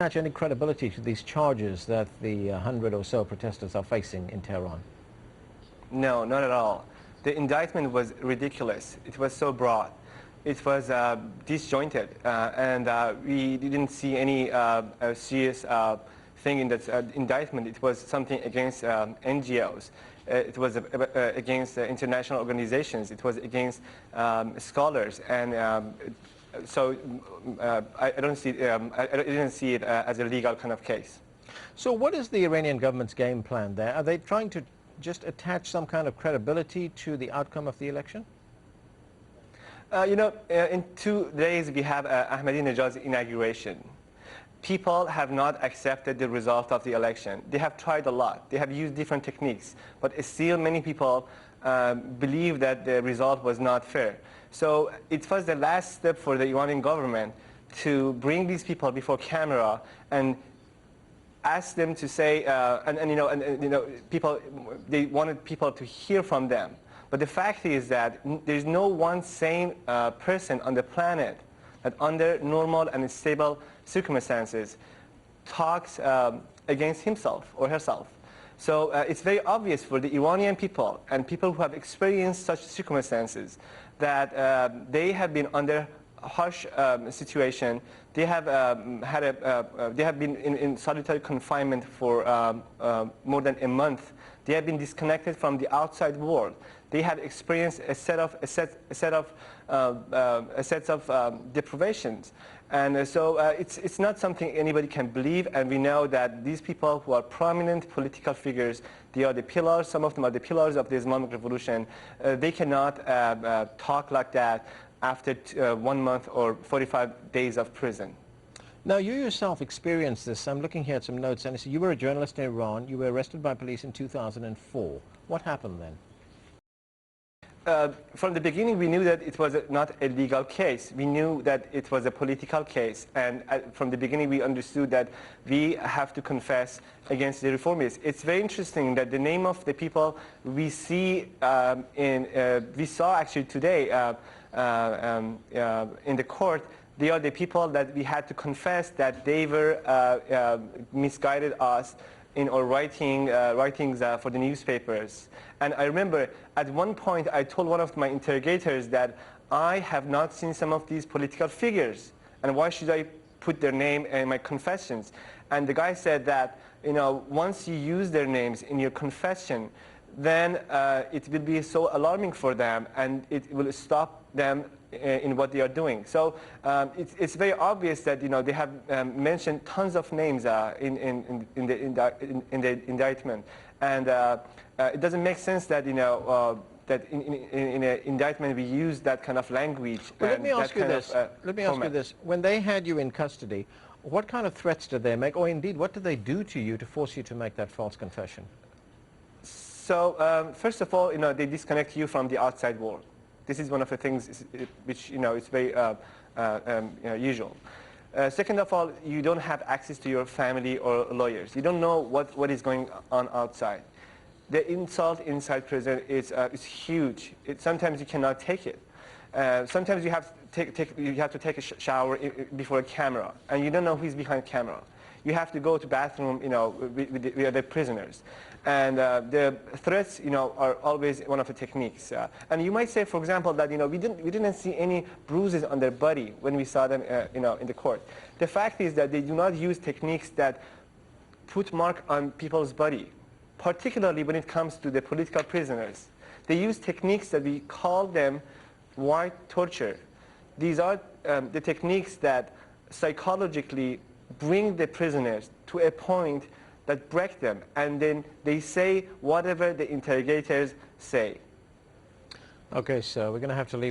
attach any credibility to these charges that the 100 or so protesters are facing in Tehran? No, not at all. The indictment was ridiculous. It was so broad. It was disjointed, and we didn't see any serious thing in that indictment. It was something against NGOs. It was against international organizations. It was against scholars, and so I didn't see it as a legal kind of case. So what is the Iranian government's game plan there? Are they trying to just attach some kind of credibility to the outcome of the election? In 2 days we have Ahmadinejad's inauguration. People have not accepted the result of the election. They have tried a lot. They have used different techniques, but still many people believe that the result was not fair. So it was the last step for the Iranian government to bring these people before camera and ask them to say, they wanted people to hear from them. But the fact is that there's no one sane person on the planet that under normal and stable circumstances talks against himself or herself. So it's very obvious for the Iranian people and people who have experienced such circumstances that they have been under harsh situation. They have they have been in solitary confinement for more than a month. They have been disconnected from the outside world. They have experienced a set of deprivations, and so it's not something anybody can believe. And we know that these people who are prominent political figures, they are the pillars. Some of them are the pillars of the Islamic Revolution. They cannot talk like that after 1 month or 45 days of prison. Now, you yourself experienced this. I'm looking here at some notes, and you were a journalist in Iran. You were arrested by police in 2004. What happened then? From the beginning, we knew that it was not a legal case. We knew that it was a political case. And from the beginning, we understood that we have to confess against the reformists. It's very interesting that the name of the people we see we saw actually today in the court, they are the people that we had to confess that they were misguided us in our writings for the newspapers. And I remember at one point I told one of my interrogators that I have not seen some of these political figures, and why should I put their name in my confessions? And the guy said that, once you use their names in your confession, then it will be so alarming for them, and it will stop them in what they are doing. So it's very obvious that they have mentioned tons of names in the indictment, and it doesn't make sense that that in an indictment we use that kind of language. Well, let me ask you this: when they had you in custody, what kind of threats did they make, or indeed what did they do to you to force you to make that false confession? So first of all, they disconnect you from the outside world. This is one of the things which is very usual. Second of all, you don't have access to your family or lawyers. You don't know what is going on outside. The insult inside prison is huge. Sometimes you cannot take it. Sometimes you have to take a shower before a camera, and you don't know who's behind camera. You have to go to bathroom, with the other prisoners. And the threats, are always one of the techniques. And you might say, for example, that we didn't see any bruises on their body when we saw them, in the court. The fact is that they do not use techniques that put mark on people's body, particularly when it comes to the political prisoners. They use techniques that we call them white torture. These are the techniques that psychologically bring the prisoners to a point that break them, and then they say whatever the interrogators say. Okay, so we're going to have to leave